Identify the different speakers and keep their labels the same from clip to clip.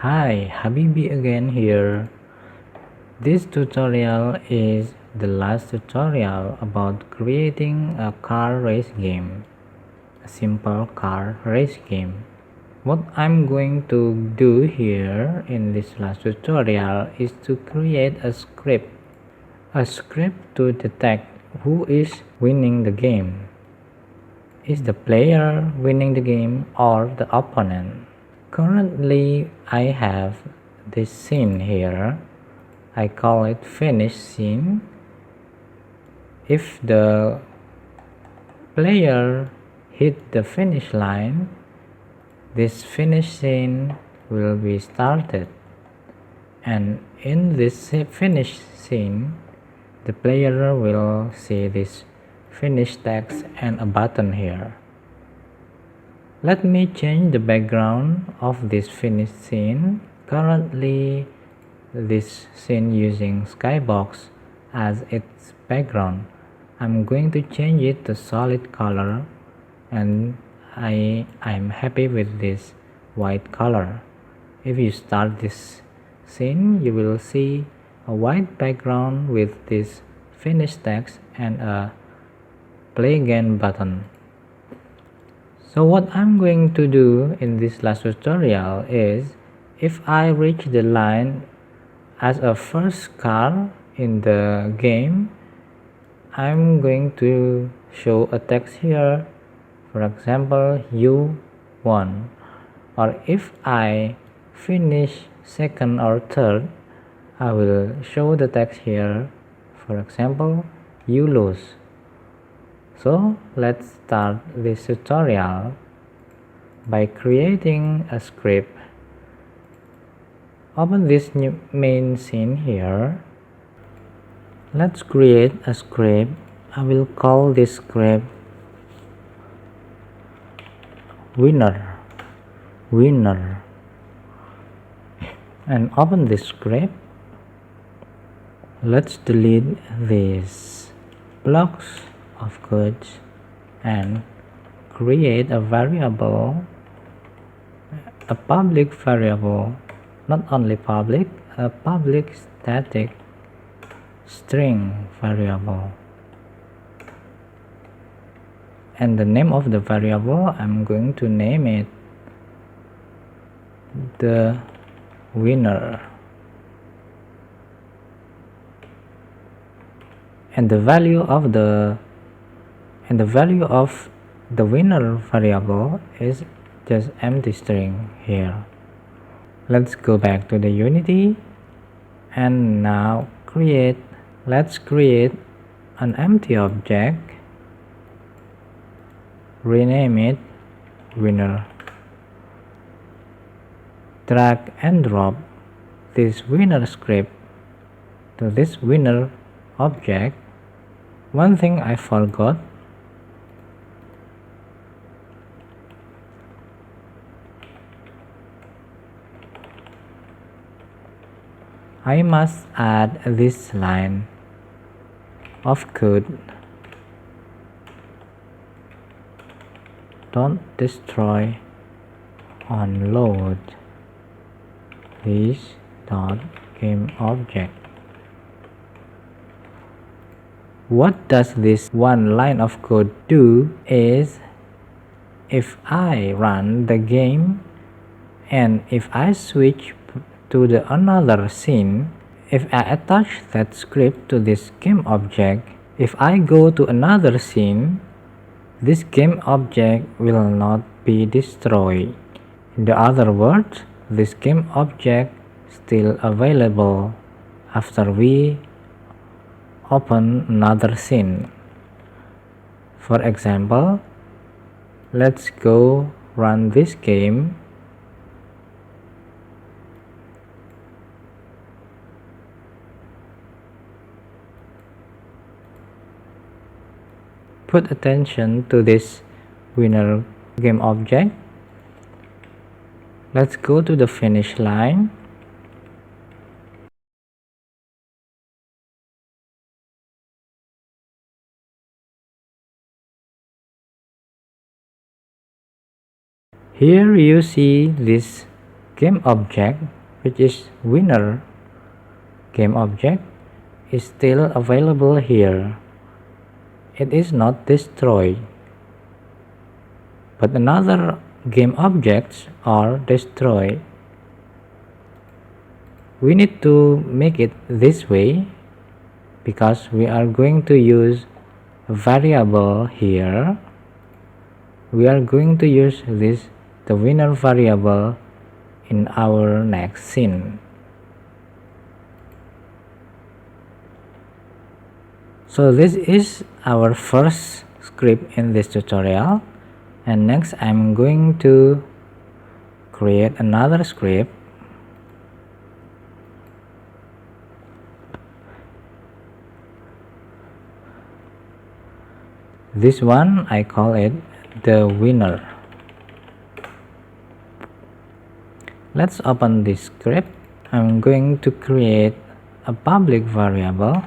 Speaker 1: Hi, Habibi again here. This tutorial is the last tutorial about creating a car race game, a simple car race game. What I'm going to do here in this last tutorial is to create a script to detect who is winning the game. Is the player winning the game or the opponent? Currently, I have this scene here. I call it finish scene. If the player hit the finish line, this finish scene will be started. And in this finish scene, the player will see this finish text and a button here. Let me change the background of this finish scene. Currently, this scene using skybox as its background. I'm going to change it to solid color, and I'm happy with this white color. If you start this scene, you will see a white background with this finish text and a play again button. So what I'm going to do in this last tutorial is, if I reach the line as a first car in the game, I'm going to show a text here, for example, you won. Or if I finish second or third, I will show the text here, for example, you lose. So let's start this tutorial by creating a script. Open this new main scene here. Let's create a script. I will call this script winner and open this script. Let's delete these blocks of code and create a variable, a public variable, not only public, a public static string variable. And the name of the variable, I'm going to name it the winner. And the value of the winner variable is just empty string here. Let's go back to the Unity and now let's create an empty object, rename it winner. Drag and drop this winner script to this winner object. One thing I forgot, I must add this line of code. Don't destroy onload this dot game object. What does this one line of code do is, if I run the game and if I switch to the another scene, if I attach that script to this game object, if I go to another scene, this game object will not be destroyed. In other words, this game object still available after we open another scene. For example, let's go run this game. Put attention to this winner game object. Let's go to the finish line. Here you see this game object, which is winner game object, is still available here. It is not destroyed, but another game objects are destroyed. We need to make it this way because we are going to use a variable here. We are going to use the winner variable in our next scene. So this is our first script in this tutorial, and next I'm going to create another script. This one I call it the winner. Let's open this script. I'm going to create a public variable,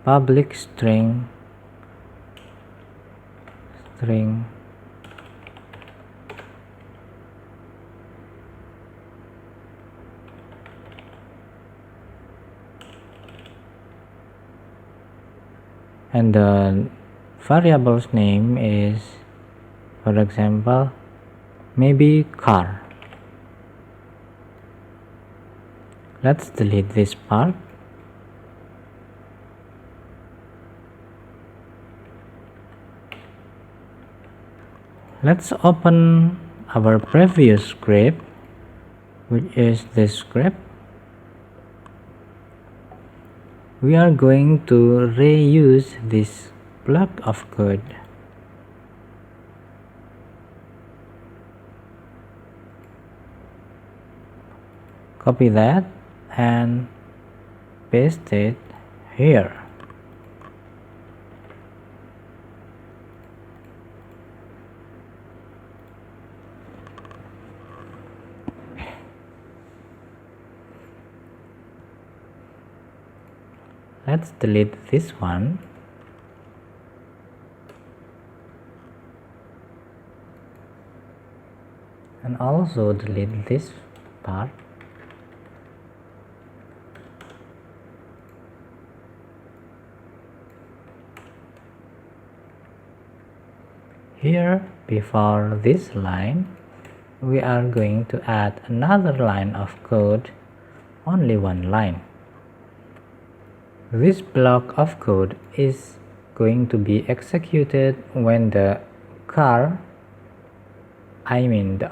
Speaker 1: public string and the variable's name is, for example, maybe car. Let's delete this part. Let's open our previous script, which is this script. We are going to reuse this block of code. Copy that and paste it here. Let's delete this one. And also delete this part. Here, before this line, we are going to add another line of code, only one line. This block of code is going to be executed when the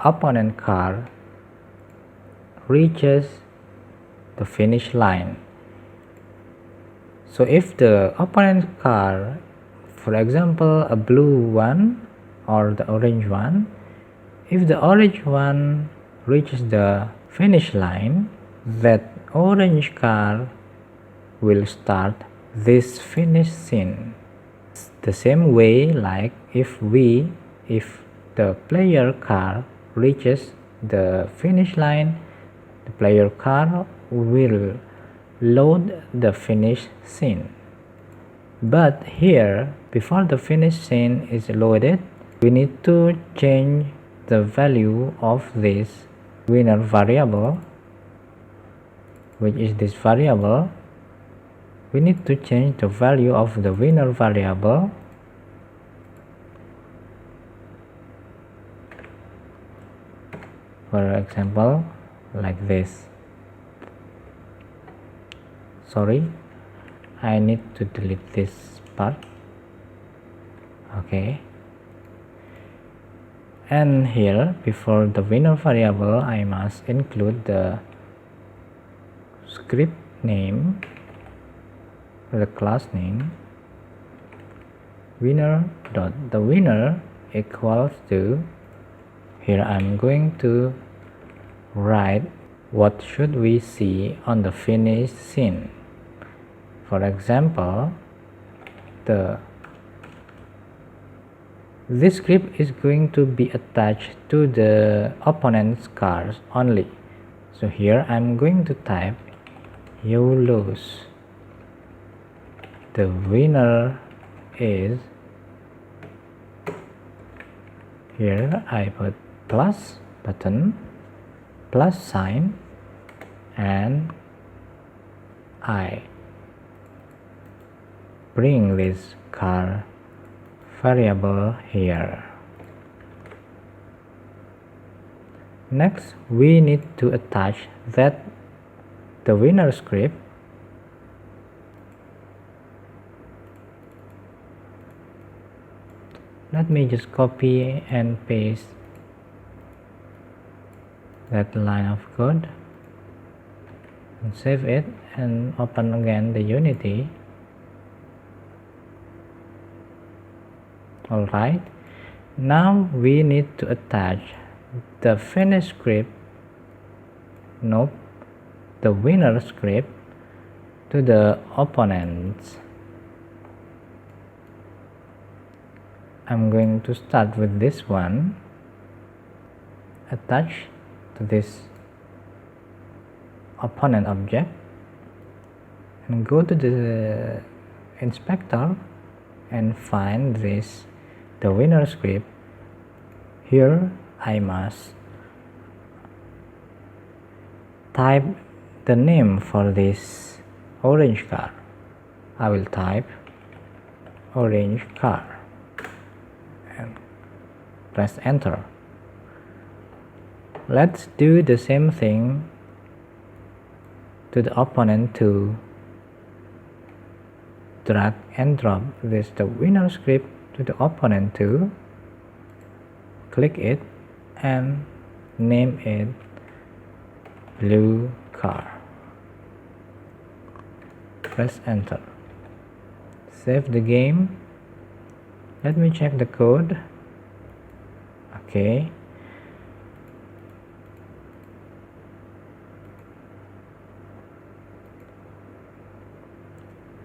Speaker 1: opponent car reaches the finish line. So if the opponent car, for example, a blue one or the orange one, if the orange one reaches the finish line, that orange car will start this finish scene. The same way, like if the player car reaches the finish line, the player car will load the finish scene. But here, before the finish scene is loaded, we need to change the value of this winner variable, which is this variable. We need to change the value of the winner variable for example like this. Sorry, I need to delete this part. Okay, and here before the winner variable I must include the script name, the class name the winner equals to, here I'm going to write what should we see on the finish scene. For example, this script is going to be attached to the opponent's cars only. So here I'm going to type you lose. The winner is, here I put plus button, plus sign and I bring this car variable here. Next, we need to attach the winner script Let me just copy and paste that line of code and save it and open again the Unity. Alright, now we need to attach the finish script, the winner script to the opponents. I'm going to start with this one, attach to this opponent object and go to the inspector and find the winner script. Here I must type the name for this orange car. I will type orange car and press enter. Let's do the same thing to the opponent to drag and drop the winner script to the opponent to click it and name it blue car. Press enter. Save the game. Let me check the code. Okay.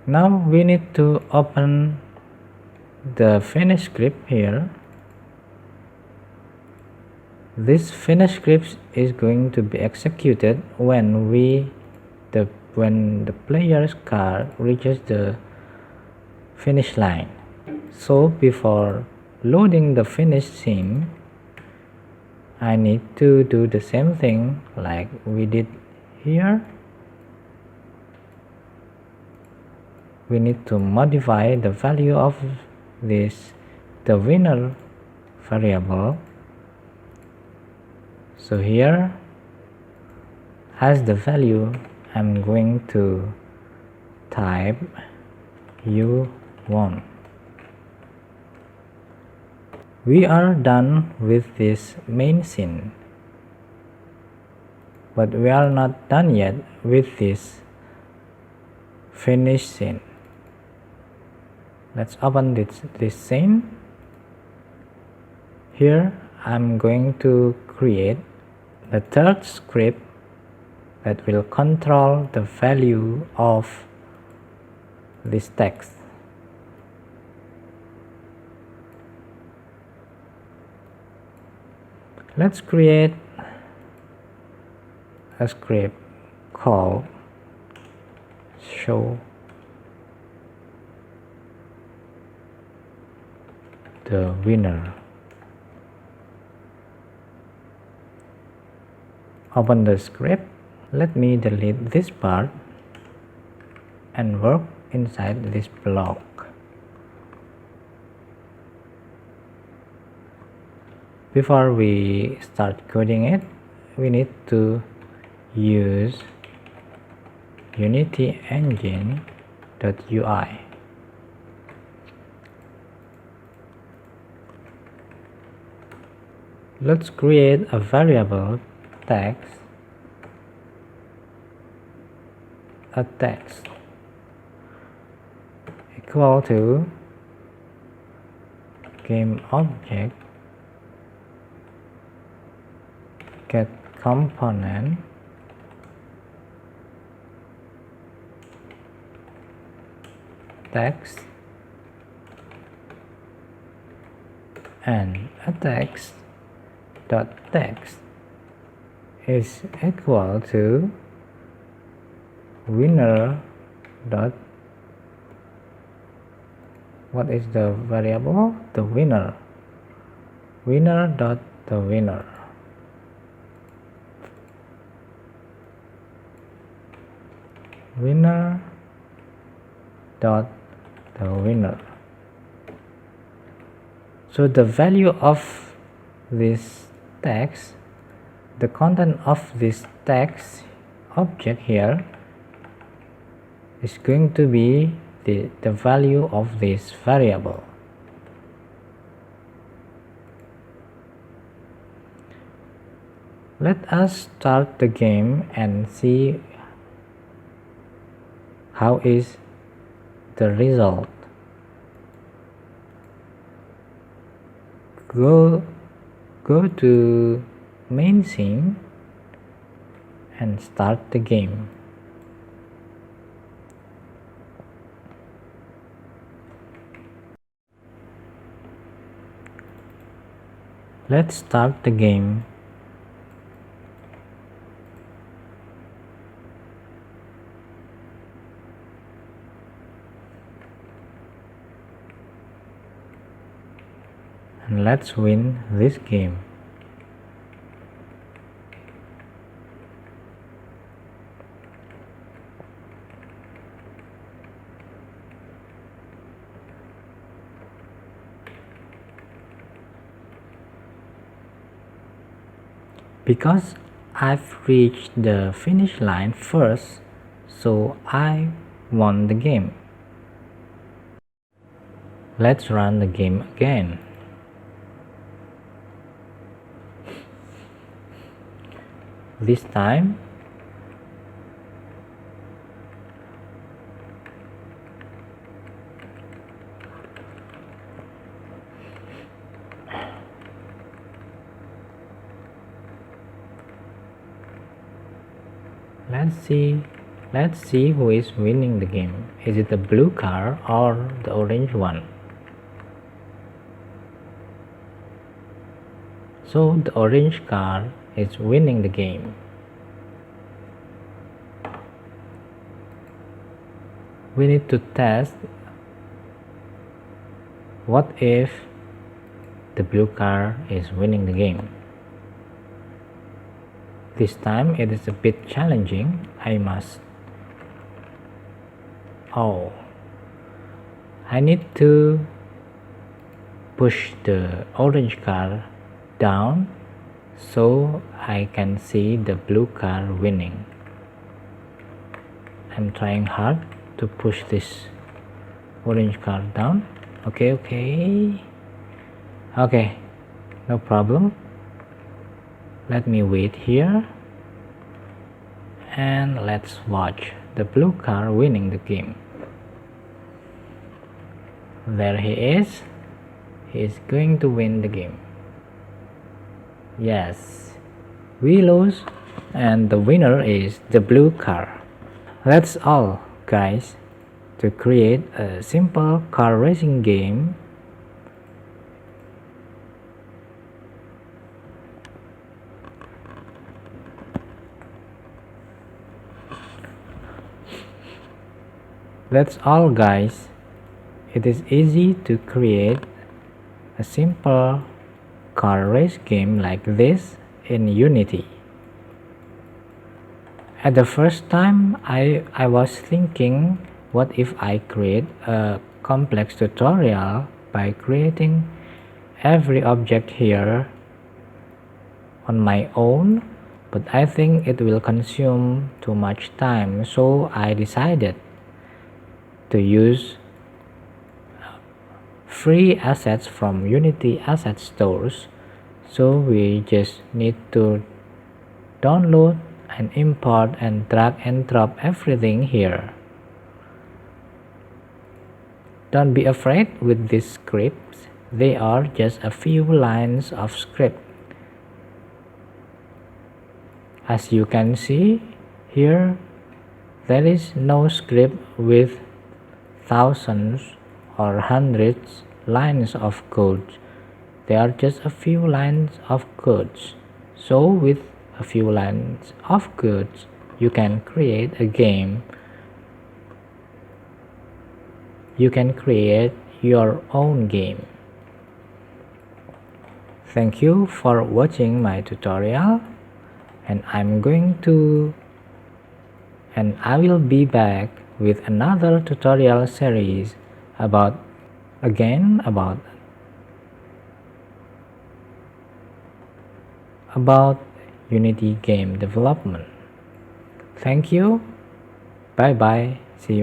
Speaker 1: Now we need to open the finish script here. This finish script is going to be executed when the player's car reaches the finish line. So before loading the finish scene, I need to do the same thing like we did here. We need to modify the value of the winner variable. So here as the value, I'm going to type U1. We are done with this main scene, but we are not done yet with this finish scene. Let's open this scene. Here I'm going to create the third script that will control the value of this text. Let's create a script called show the winner. Open the script. Let me delete this part and work inside this block. Before we start coding it, we need to use Unity engine.ui. Let's create a variable text equal to game object get component text and a text is equal to winner dot what is the variable? The winner dot the winner. winner dot the winner. So the value of this text, the content of this text object here is going to be the value of this variable. Let us start the game and see how is the result. Go to main scene and start the game. Let's start the game. And let's win this game. Because I've reached the finish line first, so I won the game. Let's run the game again. This time let's see who is winning the game. Is it the blue car or the orange one? So the orange car is winning the game. We need to test what if the blue car is winning the game. This time it is a bit challenging. I need to push the orange car down so I can see the blue car winning. I'm trying hard to push this orange car down. Okay, no problem. Let me wait here and let's watch the blue car winning the game. There he is. He is going to win the game. Yes, we lose and the winner is the blue car. That's all, guys, to create a simple car racing game. That's all, guys. It is easy to create a simple car race game like this in Unity. At the first time I was thinking, what if I create a complex tutorial by creating every object here on my own, but I think it will consume too much time, so I decided to use free assets from Unity asset stores. So we just need to download and import and drag and drop everything here. Don't be afraid with these scripts. They are just a few lines of script. As you can see here, there is no script with thousands or hundreds lines of code. They are just a few lines of codes. So with a few lines of codes, you can create a game. You can create your own game. Thank you for watching my tutorial, and I'm going to and I will be back with another tutorial series about Unity game development. Thank you. Bye bye. See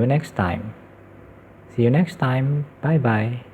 Speaker 1: you next time. Bye bye.